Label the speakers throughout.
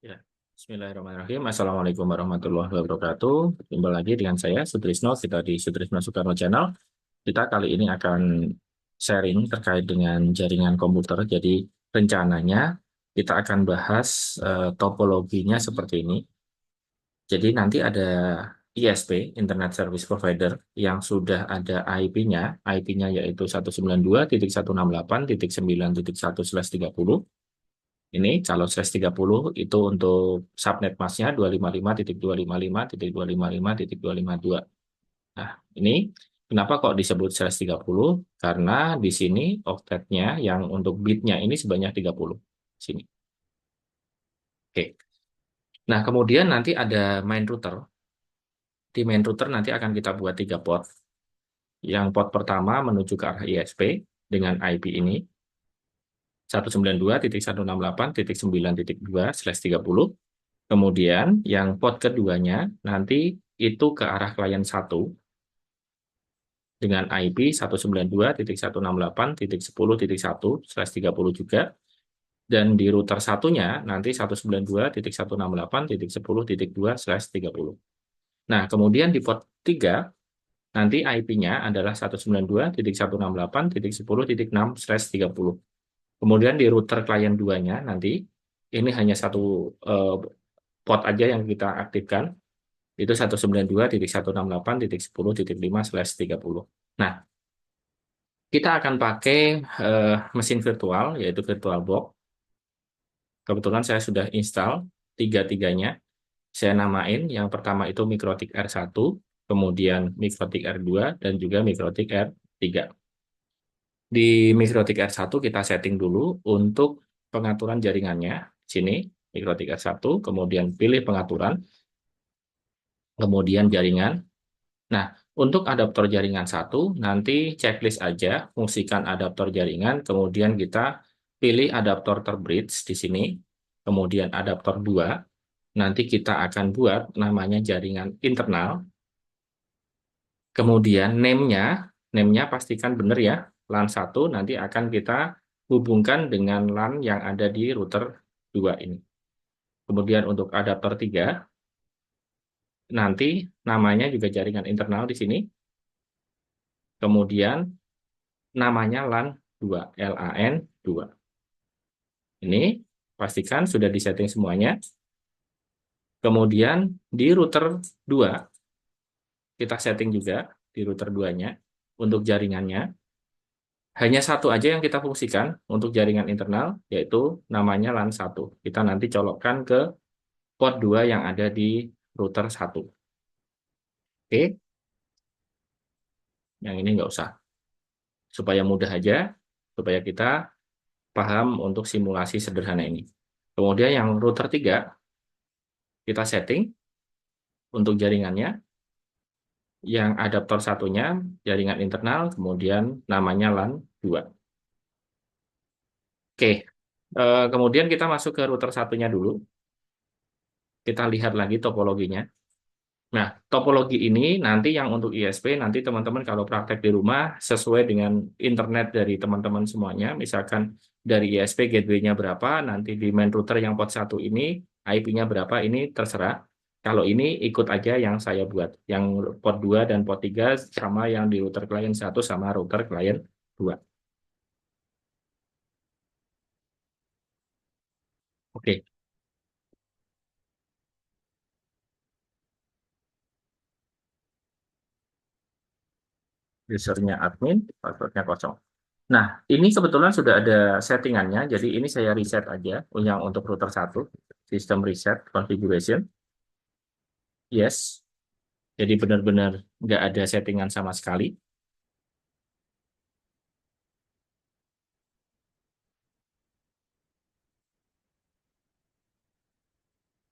Speaker 1: Ya, Bismillahirrahmanirrahim. Assalamualaikum warahmatullahi wabarakatuh. Jumpa lagi dengan saya, Sutrisno. Kita di Sutrisno Soekarno Channel. Kita kali ini akan sharing terkait dengan jaringan komputer. Jadi, rencananya kita akan bahas topologinya seperti ini. Jadi, nanti ada ISP, Internet Service Provider, yang sudah ada IP-nya. IP-nya yaitu 192.168.9.1/30. Ini calon slash 30 itu untuk subnet masknya 255.255.255.252. Nah, ini kenapa kok disebut slash 30? Karena di sini oktetnya yang untuk bitnya ini sebanyak 30. Sini. Oke. Nah, kemudian nanti ada main router. Di main router nanti akan kita buat 3 port. Yang port pertama menuju ke arah ISP dengan IP ini 192.168.9.2/30. Kemudian yang port keduanya nanti itu ke arah klien 1 dengan IP 192.168.10.1/30 juga. Dan di router satunya nanti 192.168.10.2/30. Nah, kemudian di port 3 nanti IP-nya adalah 192.168.10.6/30. Kemudian di router klien 2-nya nanti ini hanya satu port aja yang kita aktifkan, itu 192.168.10.5/30. Nah, kita akan pakai mesin virtual, yaitu VirtualBox. Kebetulan saya sudah install tiga-tiganya. Saya namain, yang pertama itu Mikrotik R1, kemudian Mikrotik R2, dan juga Mikrotik R3. Di Mikrotik R1 kita setting dulu untuk pengaturan jaringannya. Sini, Mikrotik R1, kemudian pilih pengaturan, kemudian jaringan. Nah, untuk adaptor jaringan 1, nanti checklist aja, fungsikan adaptor jaringan, kemudian kita pilih adaptor terbridge di sini, kemudian adaptor 2, nanti kita akan buat namanya jaringan internal, kemudian name-nya pastikan benar ya, LAN 1 nanti akan kita hubungkan dengan LAN yang ada di router 2 ini. Kemudian untuk adaptor 3, nanti namanya juga jaringan internal di sini, kemudian namanya LAN 2, LAN 2. Ini pastikan sudah disetting semuanya. Kemudian di router 2, kita setting juga di router 2-nya untuk jaringannya. Hanya satu aja yang kita fungsikan untuk jaringan internal, yaitu namanya LAN 1. Kita nanti colokkan ke port 2 yang ada di router 1. Oke, yang ini nggak usah. Supaya mudah aja, supaya kita paham untuk simulasi sederhana ini. Kemudian yang router 3, kita setting untuk jaringannya. Yang adaptor satunya, jaringan internal, kemudian namanya LAN 2. Oke, kemudian kita masuk ke router satunya dulu. Kita lihat lagi topologinya. Nah, topologi ini nanti yang untuk ISP, nanti teman-teman kalau praktek di rumah sesuai dengan internet dari teman-teman semuanya, misalkan dari ISP gateway-nya berapa, nanti di main router yang port 1 ini, IP-nya berapa, ini terserah. Kalau ini ikut aja yang saya buat, yang port 2 dan port 3 sama yang di router klien 1 sama router klien 2. Oke, usernya admin, passwordnya kosong. Nah, ini kebetulan sudah ada settingannya, jadi ini saya reset aja yang untuk router 1, sistem reset configuration, yes. Jadi benar-benar nggak ada settingan sama sekali.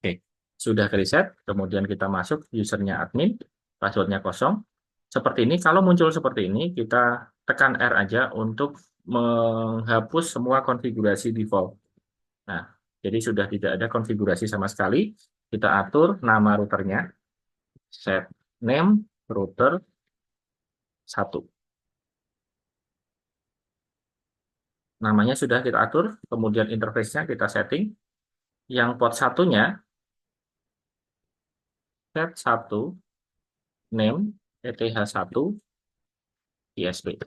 Speaker 1: Oke, sudah reset, kemudian kita masuk usernya admin, passwordnya kosong. Seperti ini, kalau muncul seperti ini, kita tekan R aja untuk menghapus semua konfigurasi default. Nah, jadi sudah tidak ada konfigurasi sama sekali. Kita atur nama routernya, set name router 1. Namanya sudah kita atur, kemudian interface-nya kita setting. Yang port satunya, set 1, name, ETH1, ISP.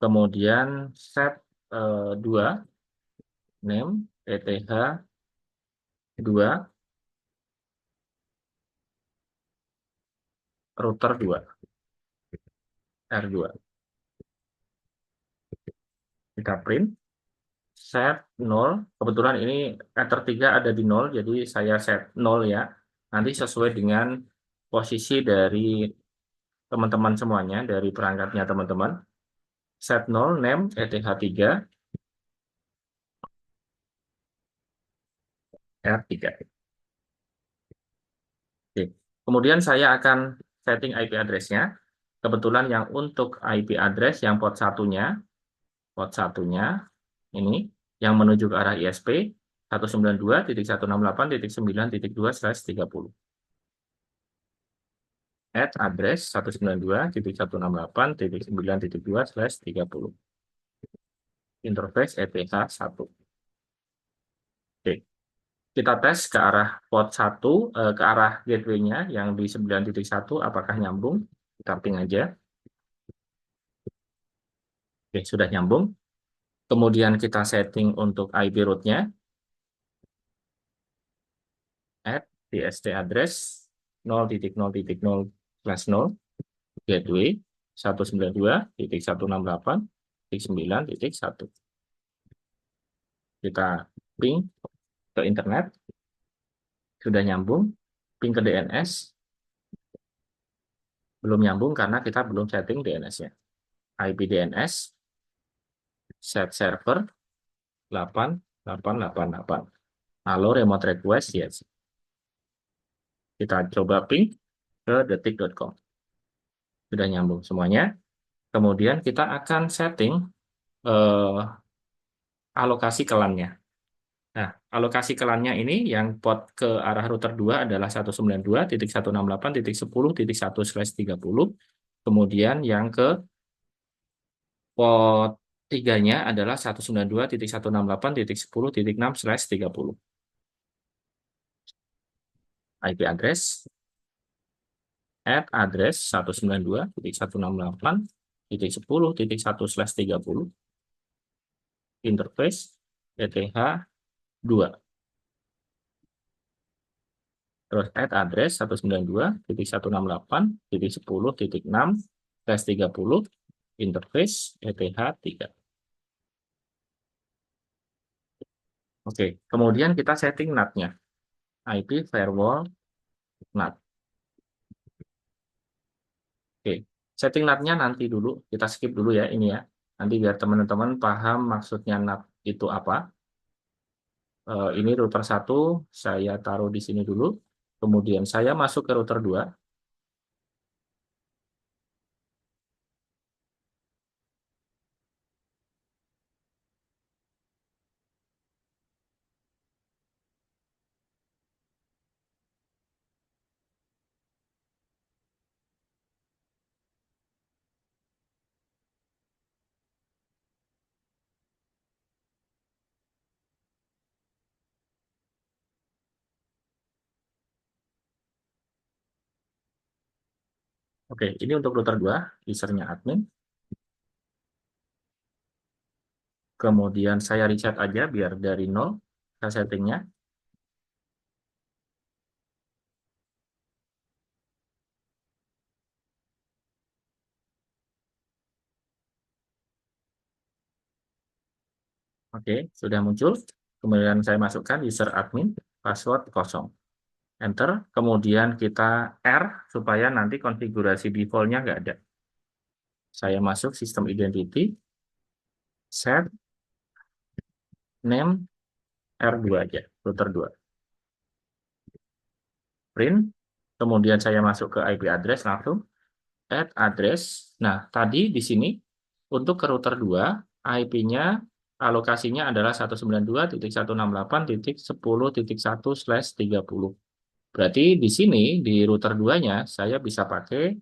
Speaker 1: Kemudian set 2, name, ETH2, router 2, R2. Kita print, set 0, kebetulan ini Ether 3 ada di 0, jadi saya set 0 ya. Nanti sesuai dengan posisi dari teman-teman semuanya, dari perangkatnya teman-teman. Set 0, name, ETH3, R3. Oke. Kemudian saya akan setting IP address-nya. Kebetulan yang untuk IP address yang port satunya ini yang menuju ke arah ISP 192.168.9.2/30. Add address 192.168.9.2/30. Interface ETH1. Oke. Kita tes ke arah port 1, ke arah gateway-nya yang di 9.1 apakah nyambung. Kita ping aja. Oke, sudah nyambung. Kemudian kita setting untuk IP root-nya. Add DST address 0.0.0/0 gateway 192.168.9.1. Kita ping ke internet. Sudah nyambung. Ping ke DNS. Belum nyambung karena kita belum setting DNS-nya. IP DNS set server 8888. Halo remote request, yes. Kita coba ping ke detik.com. Sudah nyambung semuanya. Kemudian kita akan setting alokasi kelannya. Nah, alokasi kelannya ini yang port ke arah router 2 adalah 192.168.10.1/30. Kemudian yang ke port 3-nya adalah 192.168.10.6/30. IP address, add address 192.168.10.1/30. Interface ETH2. Terus add address 192.168.10.6/30. Interface ETH3. Oke, kemudian kita setting NAT-nya. IP firewall NAT. Oke, setting NAT-nya nanti dulu. Kita skip dulu ya ini ya. Nanti biar teman-teman paham maksudnya NAT itu apa. Ini router 1, saya taruh di sini dulu. Kemudian saya masuk ke router 2. Oke, ini untuk router 2, usernya admin. Kemudian saya reset aja biar dari 0 saya settingnya. Oke, sudah muncul. Kemudian saya masukkan user admin, password 0. Enter. Kemudian kita R supaya nanti konfigurasi default-nya nggak ada. Saya masuk sistem identity, set name R2 aja, router 2. Print. Kemudian saya masuk ke IP address langsung. Add address. Nah, tadi di sini untuk ke router 2, IP-nya alokasinya adalah 192.168.10.1/30. Berarti di sini di router 2-nya saya bisa pakai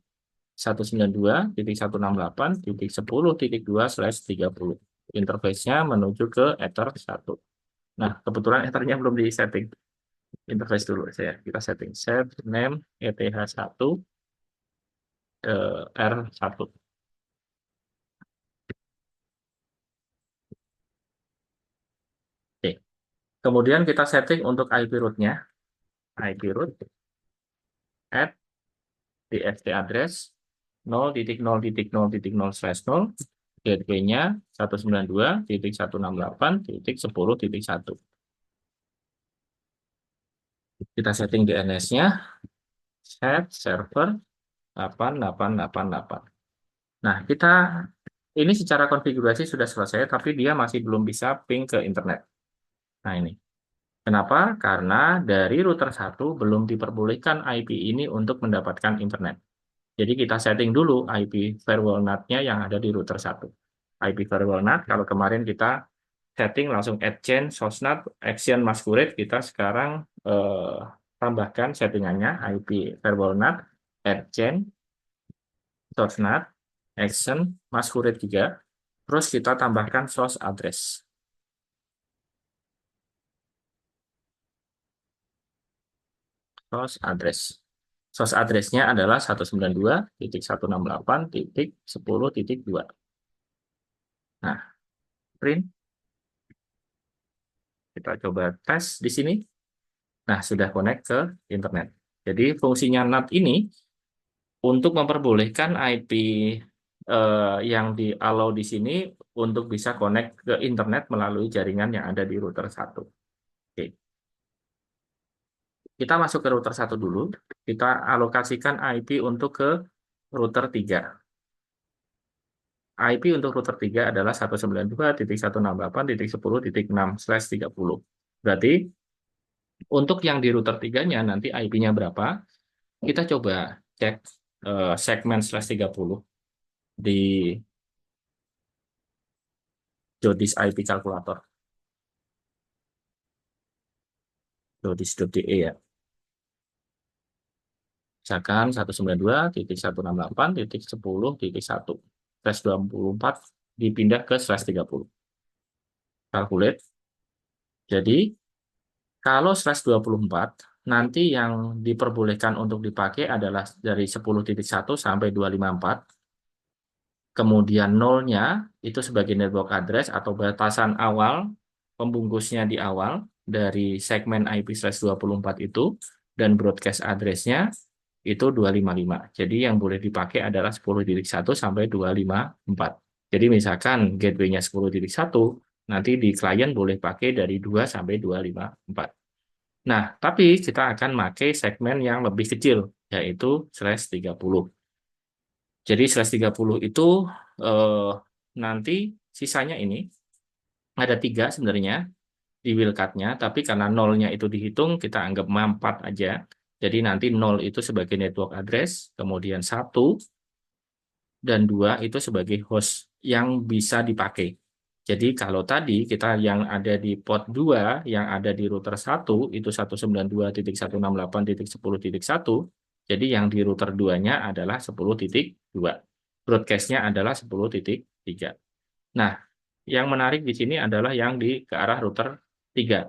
Speaker 1: 192.168.10.2/30. interface-nya menuju ke Ether 1. Nah, kebetulan Ether-nya belum di setting. Interface dulu saya. Kita setting set name ETH1 R1. Oke. Kemudian kita setting untuk IP root-nya. IP root at DFT address 0.0.0.0/0. Gateway-nya 192.168.10.1. Kita setting DNS-nya set server 8888. Nah, ini secara konfigurasi sudah selesai, tapi dia masih belum bisa ping ke internet. Nah, ini. Kenapa? Karena dari router 1 belum diperbolehkan IP ini untuk mendapatkan internet. Jadi kita setting dulu IP firewall NAT-nya yang ada di router 1. IP firewall NAT, kalau kemarin kita setting langsung add chain, sosnat, action, masquerade, kita sekarang tambahkan settingannya IP firewall NAT, add chain, sosnat, action, masquerade juga. Terus kita tambahkan source address. Source address. Source address-nya adalah 192.168.10.2. Nah, print. Kita coba tes di sini. Nah, sudah connect ke internet. Jadi, fungsinya NAT ini untuk memperbolehkan IP yang di-allow di sini untuk bisa connect ke internet melalui jaringan yang ada di router 1. Oke. Kita masuk ke router 1 dulu. Kita alokasikan IP untuk ke router 3. IP untuk router 3 adalah 192.168.10.6/30. Berarti untuk yang di router 3-nya nanti IP-nya berapa? Kita coba cek segmen /30 di Jodis IP Calculator. Jodis.de ya. Misalkan 192.168.10.1. /24 dipindah ke /30. Calculate. Jadi, kalau /24, nanti yang diperbolehkan untuk dipakai adalah dari 10.1 sampai 254. Kemudian nolnya itu sebagai network address atau batasan awal, pembungkusnya di awal dari segmen IP/24 itu, dan broadcast address-nya itu 255. Jadi yang boleh dipakai adalah 10.1 sampai 254. Jadi misalkan gateway-nya 10.1, nanti di klien boleh pakai dari 2 sampai 254. Nah, tapi kita akan pakai segmen yang lebih kecil, yaitu /30. Jadi /30 itu eh, nanti sisanya ini ada 3 sebenarnya di wildcard-nya, tapi karena nolnya itu dihitung, kita anggap 4 aja. Jadi nanti 0 itu sebagai network address, kemudian 1 dan 2 itu sebagai host yang bisa dipakai. Jadi kalau tadi kita yang ada di port 2, yang ada di router 1, itu 192.168.10.1, jadi yang di router 2-nya adalah 10.2. Broadcast-nya adalah 10.3. Nah, yang menarik di sini adalah yang di ke arah router 3.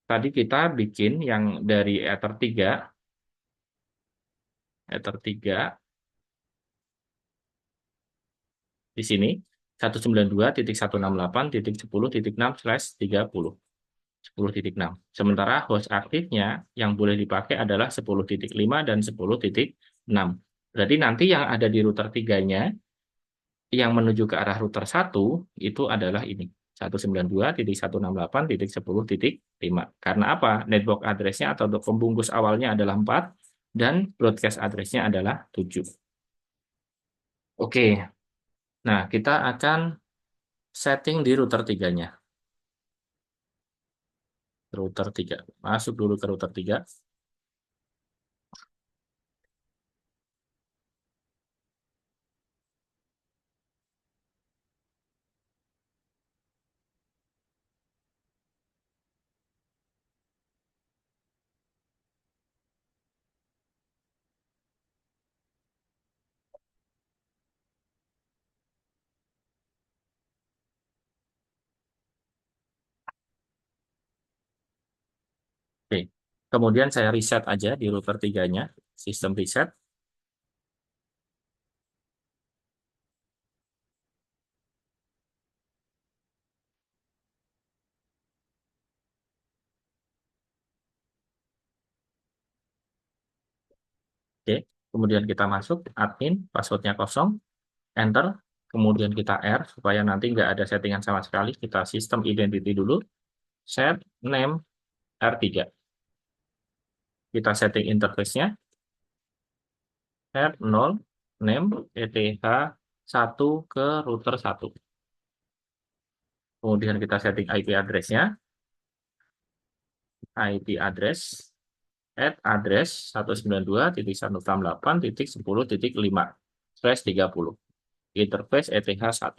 Speaker 1: Tadi kita bikin yang dari Ether 3 di sini 192.168.10.6/30. 10.6. Sementara host aktifnya yang boleh dipakai adalah 10.5 dan 10.6. Berarti nanti yang ada di router 3-nya yang menuju ke arah router 1 itu adalah ini. 192.168.10.5. Karena apa? Network address-nya atau pembungkus awalnya adalah 4 dan broadcast address-nya adalah 7. Oke. Nah, kita akan setting di router 3-nya. Router 3. Masuk dulu ke router 3. Kemudian saya reset aja di router 3-nya, sistem reset. Oke, kemudian kita masuk admin, passwordnya kosong, enter, kemudian kita R supaya nanti nggak ada settingan sama sekali. Kita sistem identity dulu, set name R3. Kita setting interface-nya, set 0, name ETH1 ke router 1. Kemudian kita setting IP address-nya, IP address, address 192.168.10.5/30. Interface ETH1.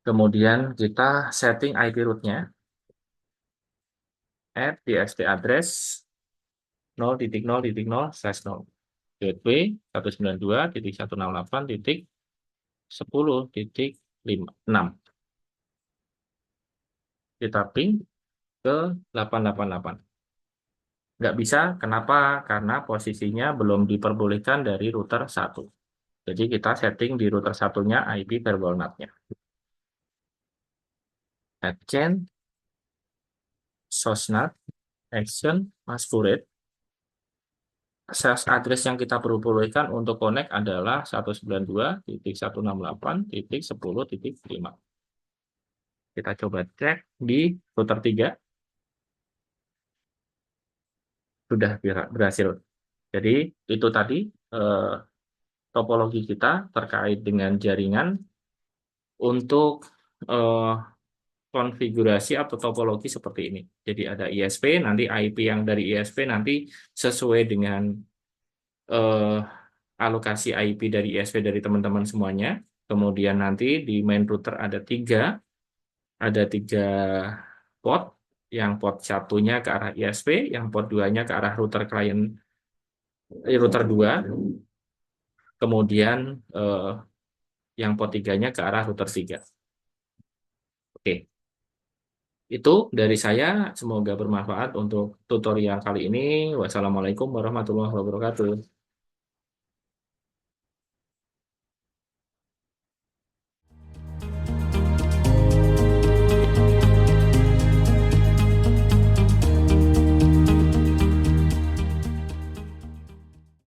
Speaker 1: Kemudian kita setting IP root-nya, txt address 0.0.0/0. Gateway 192.168.10.6. Kita ping ke 888. Nggak bisa, kenapa? Karena posisinya belum diperbolehkan dari router 1. Jadi kita setting di router satunya IP verbal NAT-nya. Add chain, source-NAT, action, masquerade. Sales address yang kita perbolehkan untuk connect adalah 192.168.10.5. Kita coba cek di router 3. Sudah berhasil. Jadi itu tadi eh, topologi kita terkait dengan jaringan untuk eh, konfigurasi atau topologi seperti ini. Jadi ada ISP, nanti IP yang dari ISP nanti sesuai dengan eh, alokasi IP dari ISP dari teman-teman semuanya. Kemudian nanti di main router ada tiga port. Yang port satunya ke arah ISP, yang port 2-nya ke arah router klien router 2, kemudian yang port 3-nya ke arah router 3. Oke, itu dari saya. Semoga bermanfaat untuk tutorial kali ini. Wassalamualaikum warahmatullahi wabarakatuh.